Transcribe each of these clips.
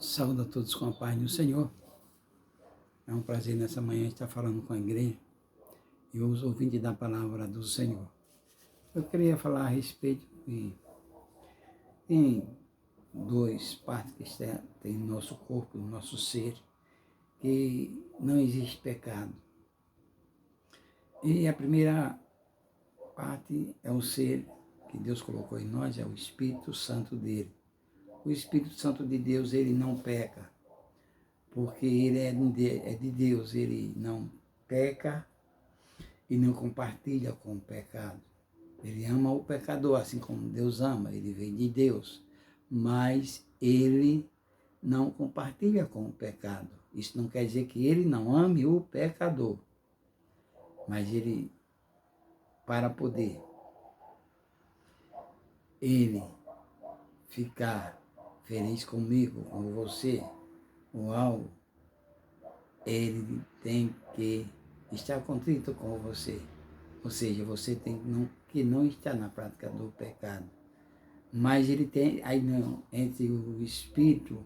Saúdo a todos com a paz do Senhor. É um prazer nessa manhã estar falando com a igreja e os ouvintes da palavra do Senhor. Eu queria falar a respeito de tem duas partes que tem no nosso corpo, no nosso ser, que não existe pecado. E a primeira parte é o ser que Deus colocou em nós, é o Espírito Santo dele. O Espírito Santo de Deus, ele não peca, porque ele é de Deus, ele não peca e não compartilha com o pecado. Ele ama o pecador, assim como Deus ama, ele vem de Deus, mas ele não compartilha com o pecado. Isso não quer dizer que ele não ame o pecador, mas ele, para poder ele ficar feliz comigo, com você, ou algo, ele tem que estar contrito com você. Ou seja, você tem que não estar na prática do pecado. Mas ele tem, aí não, entre o espírito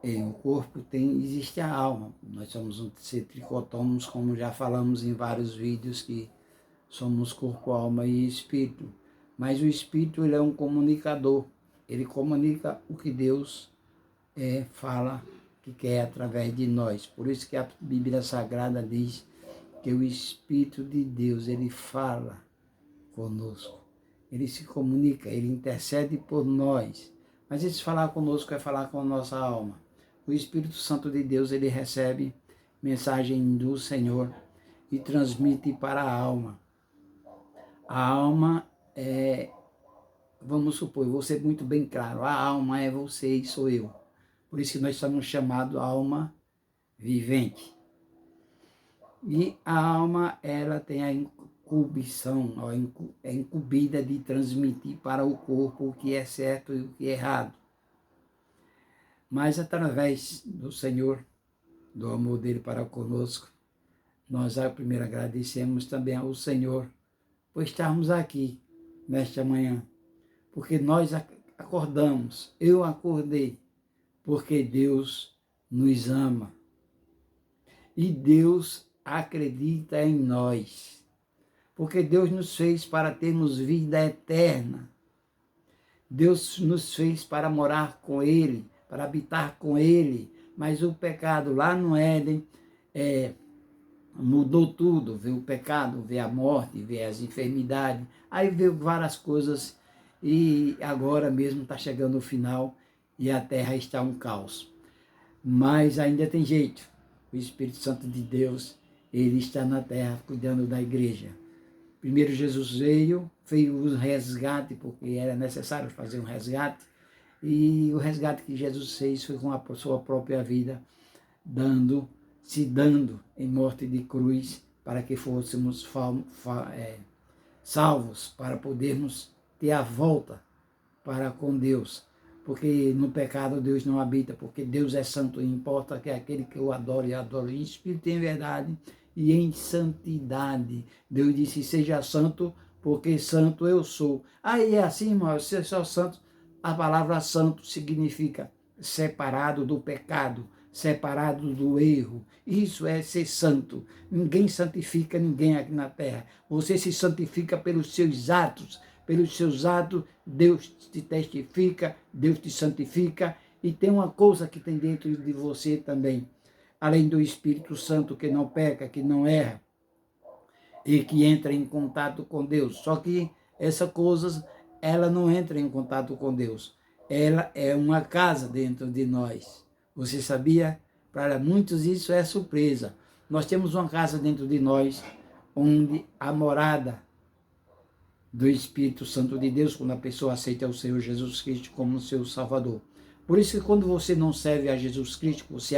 e o corpo existe a alma. Nós somos um ser tricotômos, como já falamos em vários vídeos, que somos corpo, alma e espírito. Mas o espírito, ele é um comunicador. Ele comunica o que Deus fala que quer através de nós. Por isso que a Bíblia Sagrada diz que o Espírito de Deus, ele fala conosco. Ele se comunica, ele intercede por nós. Mas esse falar conosco é falar com a nossa alma. O Espírito Santo de Deus, ele recebe mensagem do Senhor e transmite para a alma. A alma vamos supor, eu vou ser muito bem claro, a alma é você e sou eu. Por isso que nós somos chamados alma vivente. E a alma, ela tem a incumbição, é incumbida de transmitir para o corpo o que é certo e o que é errado. Mas através do Senhor, do amor dele para conosco, nós primeiro agradecemos também ao Senhor por estarmos aqui nesta manhã. Porque nós acordamos, eu acordei, porque Deus nos ama. E Deus acredita em nós. Porque Deus nos fez para termos vida eterna. Deus nos fez para morar com Ele, para habitar com Ele. Mas o pecado lá no Éden mudou tudo. Veio o pecado, veio a morte, veio as enfermidades. Aí veio várias coisas e agora mesmo está chegando o final e a terra está um caos. Mas ainda tem jeito. O Espírito Santo de Deus, ele está na terra cuidando da igreja. Primeiro Jesus veio, fez o resgate, porque era necessário fazer um resgate, e o resgate que Jesus fez foi com a sua própria vida, se dando em morte de cruz, para que fôssemos salvos, para podermos ter a volta para com Deus. Porque no pecado Deus não habita, porque Deus é santo, e importa que aquele que o adore, e adore em espírito e em verdade e em santidade. Deus disse, seja santo, porque santo eu sou. Aí é assim, irmão, ser só santo, a palavra santo significa separado do pecado, separado do erro. Isso é ser santo. Ninguém santifica ninguém aqui na terra. Você se santifica pelos seus atos. Pelos seus atos, Deus te testifica, Deus te santifica, e tem uma coisa que tem dentro de você também, além do Espírito Santo que não peca, que não erra, e que entra em contato com Deus. Só que essa coisa, ela não entra em contato com Deus. Ela é uma casa dentro de nós. Você sabia? Para muitos isso é surpresa. Nós temos uma casa dentro de nós, onde a morada do Espírito Santo de Deus, quando a pessoa aceita o Senhor Jesus Cristo como seu Salvador. Por isso que quando você não serve a Jesus Cristo, você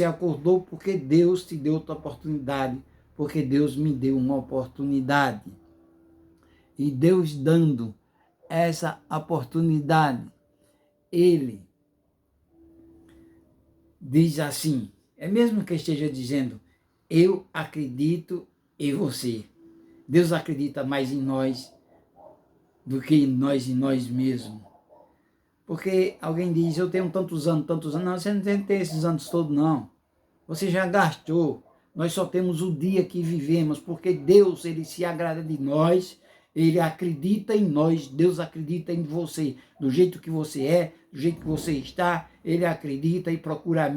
acordou porque Deus te deu outra oportunidade, porque Deus me deu uma oportunidade. E Deus dando essa oportunidade, Ele diz assim, é mesmo que esteja dizendo, eu acredito em você. Deus acredita mais em nós do que nós em nós mesmos. Porque alguém diz, eu tenho tantos anos, tantos anos. Não, você não tem que ter esses anos todos, não. Você já gastou. Nós só temos o dia que vivemos, porque Deus, ele se agrada de nós, ele acredita em nós, Deus acredita em você, do jeito que você é, do jeito que você está, ele acredita e procura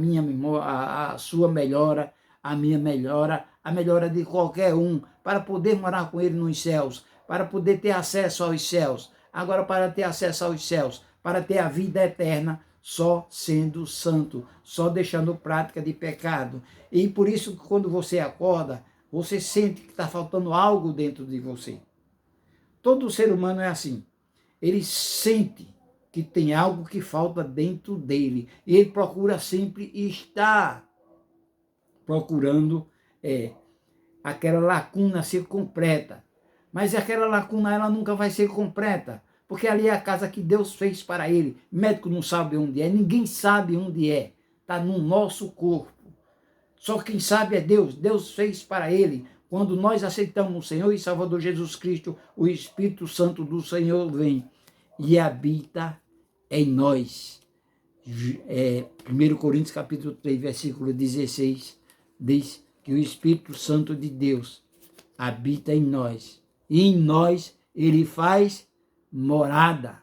a sua melhora, a minha melhora, a melhora de qualquer um, para poder morar com ele nos céus, para poder ter acesso aos céus. Agora, para ter acesso aos céus, para ter a vida eterna, só sendo santo, só deixando prática de pecado. E por isso, quando você acorda, você sente que está faltando algo dentro de você. Todo ser humano é assim. Ele sente que tem algo que falta dentro dele. E ele procura sempre estar procurando aquela lacuna ser completa. Mas aquela lacuna ela nunca vai ser completa. Porque ali é a casa que Deus fez para ele. O médico não sabe onde é, ninguém sabe onde é. Está no nosso corpo. Só quem sabe é Deus. Deus fez para ele. Quando nós aceitamos o Senhor e Salvador Jesus Cristo, o Espírito Santo do Senhor vem e habita em nós. 1 Coríntios capítulo 3, versículo 16, diz que o Espírito Santo de Deus habita em nós. E em nós ele faz morada.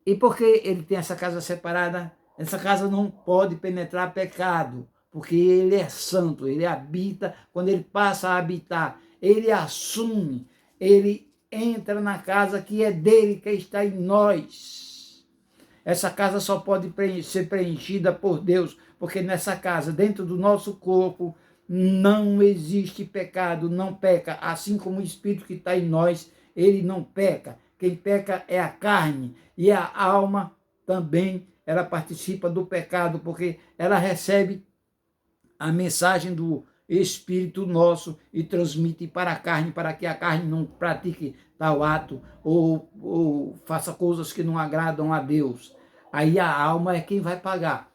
E por que ele tem essa casa separada? Essa casa não pode penetrar pecado, porque ele é santo, ele habita, quando ele passa a habitar, ele assume, ele entra na casa que é dele, que está em nós. Essa casa só pode ser preenchida por Deus, porque nessa casa, dentro do nosso corpo, não existe pecado, não peca, assim como o Espírito que está em nós, ele não peca. Quem peca é a carne, e a alma também, ela participa do pecado, porque ela recebe a mensagem do Espírito nosso e transmite para a carne, para que a carne não pratique tal ato ou faça coisas que não agradam a Deus. Aí a alma é quem vai pagar.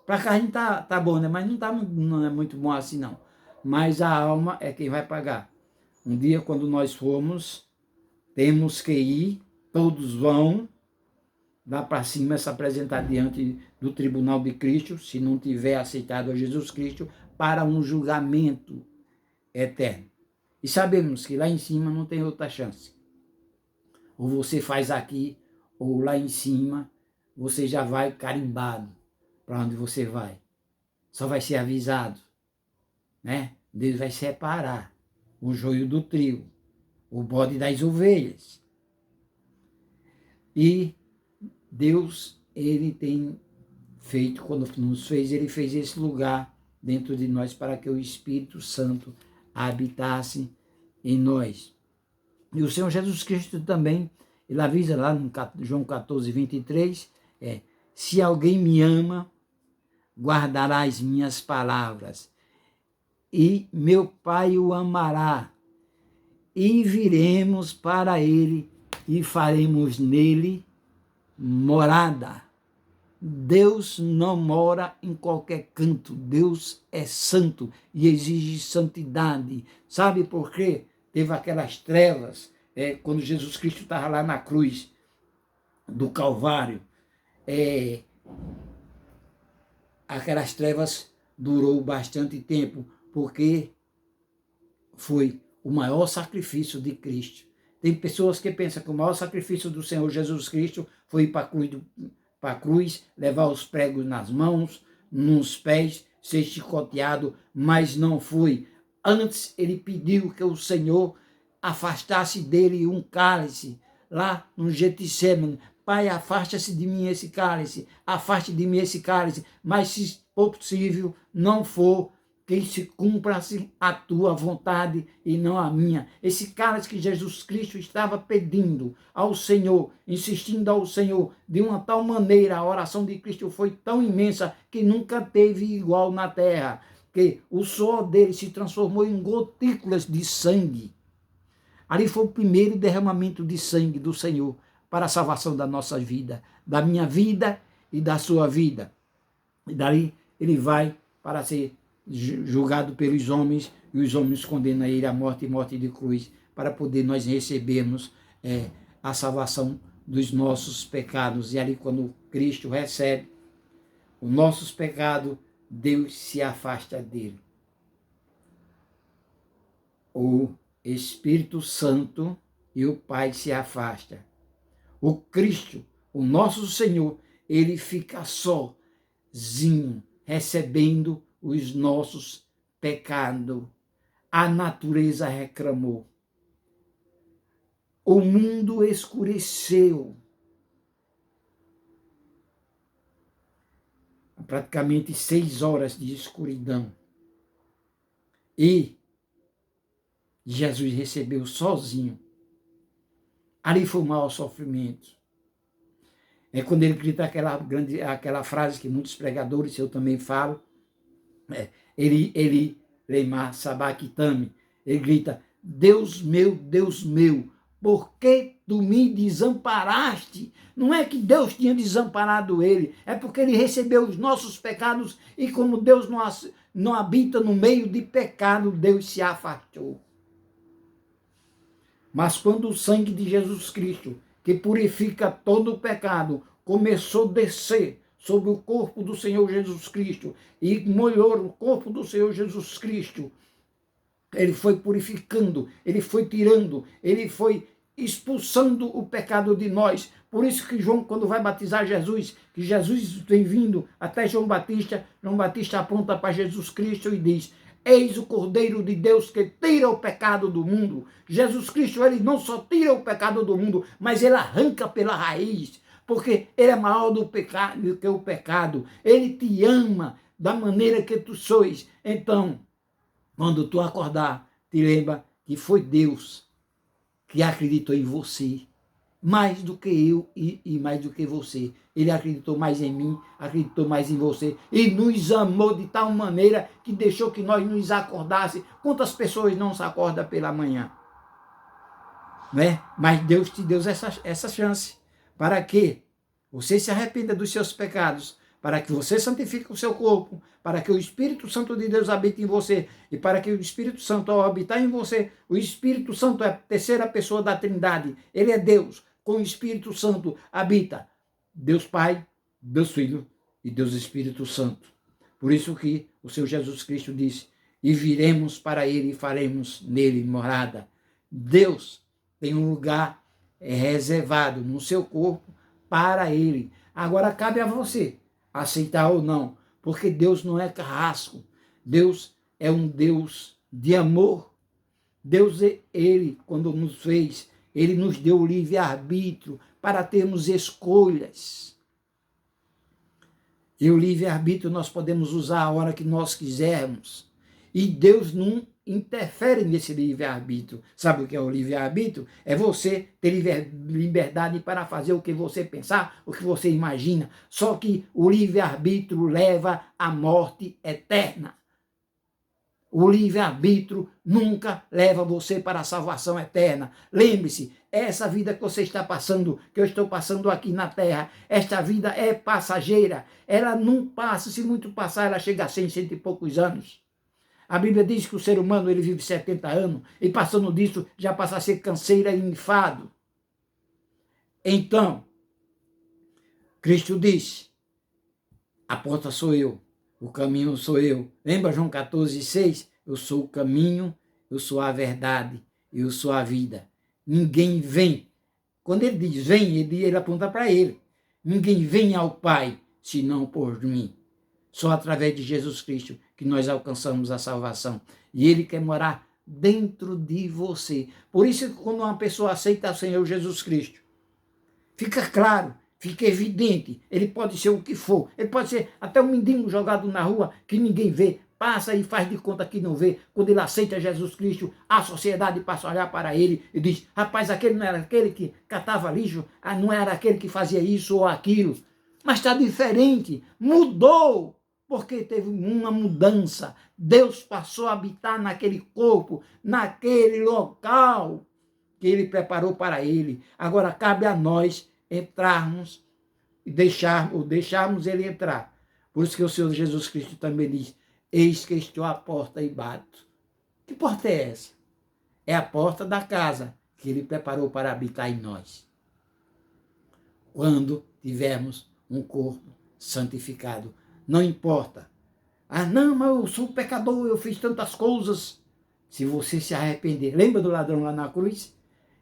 Para a carne tá bom, né? Mas não é muito bom assim, não. Mas a alma é quem vai pagar. Um dia, quando nós formos, temos que ir, todos vão, lá para cima, se apresentar diante do tribunal de Cristo, se não tiver aceitado a Jesus Cristo, para um julgamento eterno. E sabemos que lá em cima não tem outra chance. Ou você faz aqui, ou lá em cima, você já vai carimbado para onde você vai. Só vai ser avisado, né? Deus vai separar o joio do trigo, o bode das ovelhas. E Deus, ele tem feito, quando nos fez, ele fez esse lugar dentro de nós para que o Espírito Santo habitasse em nós. E o Senhor Jesus Cristo também, ele avisa lá no João 14, 23, se alguém me ama, guardará as minhas palavras, e meu Pai o amará, e viremos para ele, e faremos nele morada. Deus não mora em qualquer canto. Deus é santo e exige santidade. Sabe por quê? Teve aquelas trevas, quando Jesus Cristo estava lá na cruz do Calvário. Aquelas trevas durou bastante tempo, porque foi o maior sacrifício de Cristo. Tem pessoas que pensam que o maior sacrifício do Senhor Jesus Cristo foi ir para a cruz, levar os pregos nas mãos, nos pés, ser chicoteado, mas não foi. Antes ele pediu que o Senhor afastasse dele um cálice, lá no Getsêmani. Pai, afasta-se de mim esse cálice, afaste de mim esse cálice, mas se for possível, não for, que se cumpra-se a tua vontade e não a minha. Esse cálice que Jesus Cristo estava pedindo ao Senhor, insistindo ao Senhor, de uma tal maneira, a oração de Cristo foi tão imensa que nunca teve igual na terra, que o suor dele se transformou em gotículas de sangue. Ali foi o primeiro derramamento de sangue do Senhor para a salvação da nossa vida, da minha vida e da sua vida. E dali ele vai para ser julgado pelos homens, e os homens condenam ele à morte e morte de cruz, para poder nós recebermos a salvação dos nossos pecados. E ali quando Cristo recebe os nossos pecados, Deus se afasta dele. O Espírito Santo e o Pai se afastam. O Cristo, o nosso Senhor, ele fica sozinho, recebendo os nossos pecados. A natureza reclamou. O mundo escureceu. Praticamente 6 horas de escuridão. E Jesus recebeu sozinho. Ali foi o maior sofrimento. É quando ele grita aquela frase que muitos pregadores, eu também falo, ele Leimar Sabachthani, ele grita, Deus meu, por que tu me desamparaste? Não é que Deus tinha desamparado ele, é porque ele recebeu os nossos pecados e como Deus não habita no meio de pecado, Deus se afastou. Mas quando o sangue de Jesus Cristo, que purifica todo o pecado, começou a descer sobre o corpo do Senhor Jesus Cristo e molhou o corpo do Senhor Jesus Cristo, ele foi purificando, ele foi tirando, ele foi expulsando o pecado de nós. Por isso que João, quando vai batizar Jesus, que Jesus vem vindo até João Batista aponta para Jesus Cristo e diz, eis o Cordeiro de Deus que tira o pecado do mundo. Jesus Cristo, ele não só tira o pecado do mundo, mas ele arranca pela raiz, porque ele é maior do que o pecado. Ele te ama da maneira que tu sois. Então, quando tu acordar, te lembra que foi Deus que acreditou em você, mais do que eu e mais do que você. Ele acreditou mais em mim, acreditou mais em você e nos amou de tal maneira que deixou que nós nos acordássemos. Quantas pessoas não se acordam pela manhã? Né? Mas Deus te deu essa chance para que você se arrependa dos seus pecados, para que você santifique o seu corpo, para que o Espírito Santo de Deus habite em você e para que o Espírito Santo, ao habitar em você, o Espírito Santo é a terceira pessoa da Trindade, ele é Deus, com o Espírito Santo habita Deus Pai, Deus Filho e Deus Espírito Santo. Por isso que o Senhor Jesus Cristo disse, e viremos para ele e faremos nele morada. Deus tem um lugar reservado no seu corpo para ele. Agora cabe a você aceitar ou não, porque Deus não é carrasco. Deus é um Deus de amor. Deus, ele, quando nos fez, ele nos deu o livre-arbítrio para termos escolhas. E o livre-arbítrio nós podemos usar a hora que nós quisermos. E Deus não interfere nesse livre-arbítrio. Sabe o que é o livre-arbítrio? É você ter liberdade para fazer o que você pensar, o que você imagina. Só que o livre-arbítrio leva à morte eterna. O livre-arbítrio nunca leva você para a salvação eterna. Lembre-se, essa vida que você está passando, que eu estou passando aqui na terra, esta vida é passageira. Ela não passa, se muito passar, ela chega a 100 e poucos anos. A Bíblia diz que o ser humano ele vive 70 anos e passando disso já passa a ser canseira e enfado. Então, Cristo disse, a porta sou eu, o caminho sou eu. Lembra João 14,6? Eu sou o caminho, eu sou a verdade, eu sou a vida. Ninguém vem. Quando ele diz vem, ele aponta para ele. Ninguém vem ao Pai, senão por mim. Só através de Jesus Cristo que nós alcançamos a salvação. E ele quer morar dentro de você. Por isso que quando uma pessoa aceita o Senhor Jesus Cristo, fica claro, fica evidente, ele pode ser o que for. Ele pode ser até um mendigo jogado na rua que ninguém vê, passa e faz de conta que não vê. Quando ele aceita Jesus Cristo, a sociedade passa a olhar para ele e diz, rapaz, aquele não era aquele que catava lixo, não era aquele que fazia isso ou aquilo. Mas está diferente, mudou. Porque teve uma mudança. Deus passou a habitar naquele corpo, naquele local que ele preparou para ele. Agora cabe a nós entrarmos e deixarmos ele entrar. Por isso que o Senhor Jesus Cristo também diz, eis que estou à porta e bato. Que porta é essa? É a porta da casa que ele preparou para habitar em nós. quando tivermos um corpo santificado. Não importa. Ah, não, mas eu sou pecador, eu fiz tantas coisas. Se você se arrepender, lembra do ladrão lá na cruz?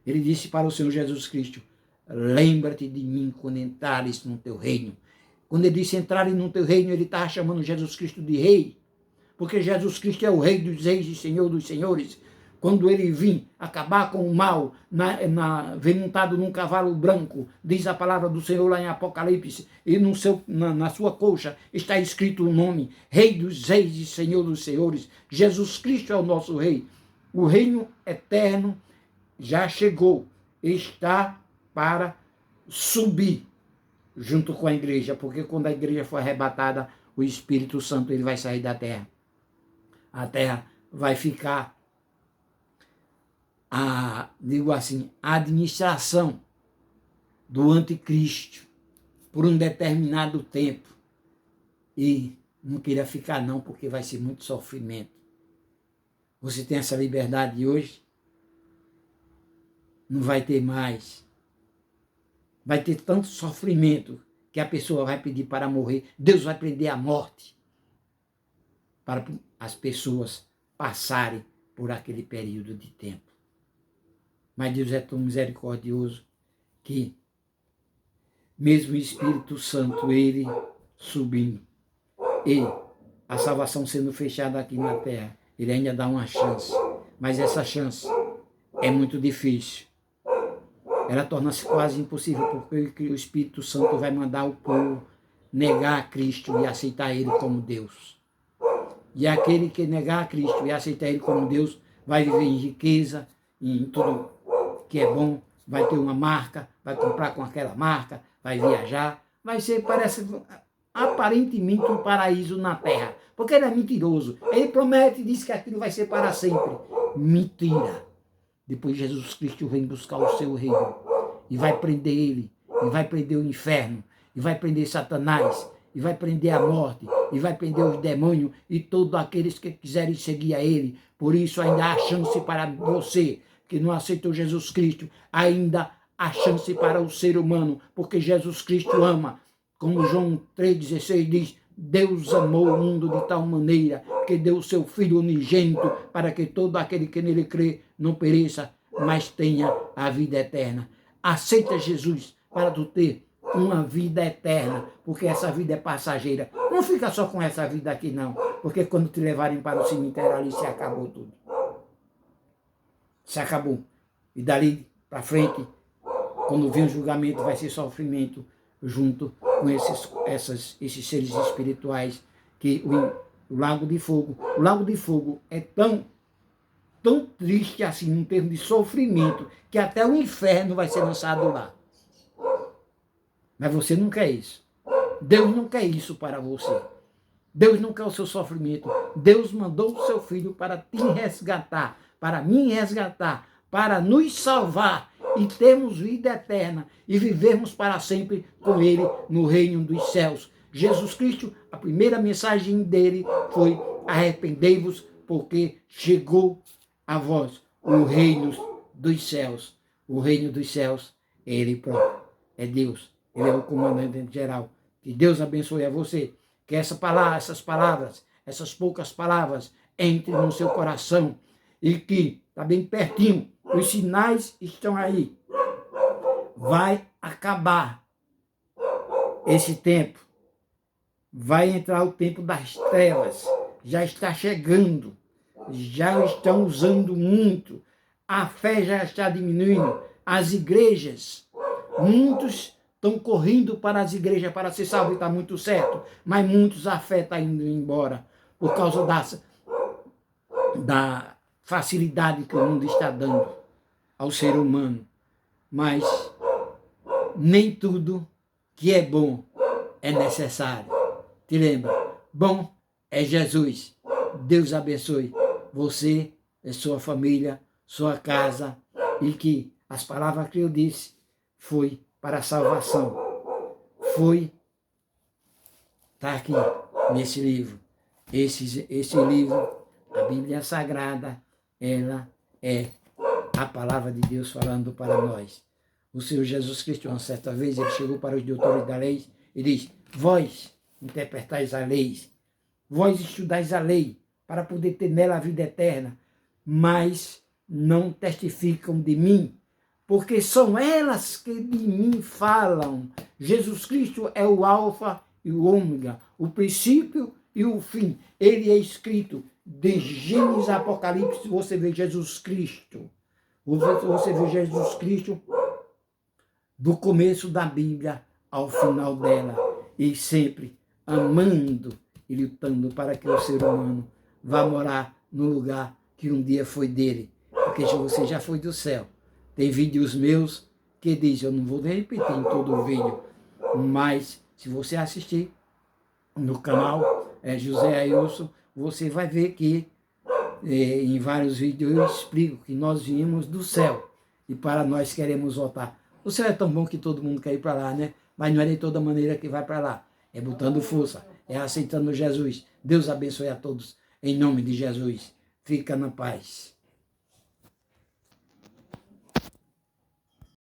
Ele disse para o Senhor Jesus Cristo, lembra-te de mim quando entrares no teu reino. Quando ele disse entrarem no teu reino, ele estava chamando Jesus Cristo de rei, porque Jesus Cristo é o rei dos reis e senhor dos senhores. Quando ele vir acabar com o mal, vem montado num cavalo branco, diz a palavra do Senhor lá em Apocalipse, e na sua coxa está escrito o nome, Rei dos reis e Senhor dos senhores. Jesus Cristo é o nosso rei. O reino eterno já chegou, está para subir junto com a igreja, porque quando a igreja for arrebatada, o Espírito Santo ele vai sair da terra. A terra vai ficar digo assim, a administração do anticristo por um determinado tempo. E não queria ficar não, porque vai ser muito sofrimento. Você tem essa liberdade hoje? Não vai ter mais. Vai ter tanto sofrimento que a pessoa vai pedir para morrer. Deus vai prender a morte para as pessoas passarem por aquele período de tempo. Mas Deus é tão misericordioso que, mesmo o Espírito Santo, ele subindo, e a salvação sendo fechada aqui na terra, ele ainda dá uma chance. Mas essa chance é muito difícil. Ela torna-se quase impossível, porque o Espírito Santo vai mandar o povo negar a Cristo e aceitar ele como Deus. E aquele que negar a Cristo e aceitar ele como Deus vai viver em riqueza, em tudo que é bom, vai ter uma marca, vai comprar com aquela marca, vai viajar, vai ser, parece, aparentemente um paraíso na terra, porque ele é mentiroso. Ele promete e diz que aquilo vai ser para sempre. Mentira. Depois Jesus Cristo vem buscar o seu reino e vai prender ele, e vai prender o inferno, e vai prender Satanás, e vai prender a morte, e vai prender os demônios e todos aqueles que quiserem seguir a ele. Por isso ainda há chance para você que não aceitou Jesus Cristo, ainda há chance para o ser humano, porque Jesus Cristo ama. Como João 3,16 diz, Deus amou o mundo de tal maneira que deu o seu Filho unigênito para que todo aquele que nele crê não pereça, mas tenha a vida eterna. Aceita Jesus para tu ter uma vida eterna, porque essa vida é passageira. Não fica só com essa vida aqui não, porque quando te levarem para o cemitério ali se acabou tudo. Se acabou. E dali para frente, quando vir o julgamento, vai ser sofrimento junto com esses seres espirituais, que o lago de fogo. O lago de fogo é tão triste assim, em termos de sofrimento, que até o inferno vai ser lançado lá. Mas você não quer isso. Deus não quer isso para você. Deus não quer o seu sofrimento. Deus mandou o seu Filho para te resgatar, para me resgatar, para nos salvar e termos vida eterna e vivermos para sempre com Ele no reino dos céus. Jesus Cristo, a primeira mensagem dele foi: arrependei-vos, porque chegou a vós o reino dos céus. O reino dos céus é Ele próprio, é Deus. Ele é o comandante geral. Que Deus abençoe a você. Que essas palavras, essas poucas palavras, entrem no seu coração e que, está bem pertinho, os sinais estão aí. Vai acabar esse tempo. Vai entrar o tempo das trevas. Já está chegando. Já estão usando muito. A fé já está diminuindo. As igrejas, muitos estão correndo para as igrejas para ser salvos, está muito certo, mas muitos a fé está indo embora por causa da facilidade que o mundo está dando ao ser humano. Mas nem tudo que é bom é necessário. Te lembra? Bom é Jesus. Deus abençoe você e sua família, sua casa, e que as palavras que eu disse foi para a salvação. Está aqui nesse livro. Esse livro, a Bíblia Sagrada, ela é a palavra de Deus falando para nós. O Senhor Jesus Cristo, uma certa vez, ele chegou para os doutores da lei e diz: vós interpretais a lei, vós estudais a lei para poder ter nela a vida eterna, mas não testificam de mim, porque são elas que de mim falam. Jesus Cristo é o alfa e o ômega, o princípio e o fim. Ele é escrito de Gênesis a Apocalipse, você vê Jesus Cristo. Você vê Jesus Cristo do começo da Bíblia ao final dela, e sempre amando e lutando para que o ser humano vá morar no lugar que um dia foi dele, porque você já foi do céu. Tem vídeos meus que diz, eu não vou nem repetir em todo o vídeo, mas se você assistir no canal José Ailson, você vai ver que em vários vídeos eu explico que nós viemos do céu e para nós queremos voltar. O céu é tão bom que todo mundo quer ir para lá, né? Mas não é de toda maneira que vai para lá. É botando força, é aceitando Jesus. Deus abençoe a todos. Em nome de Jesus. Fica na paz.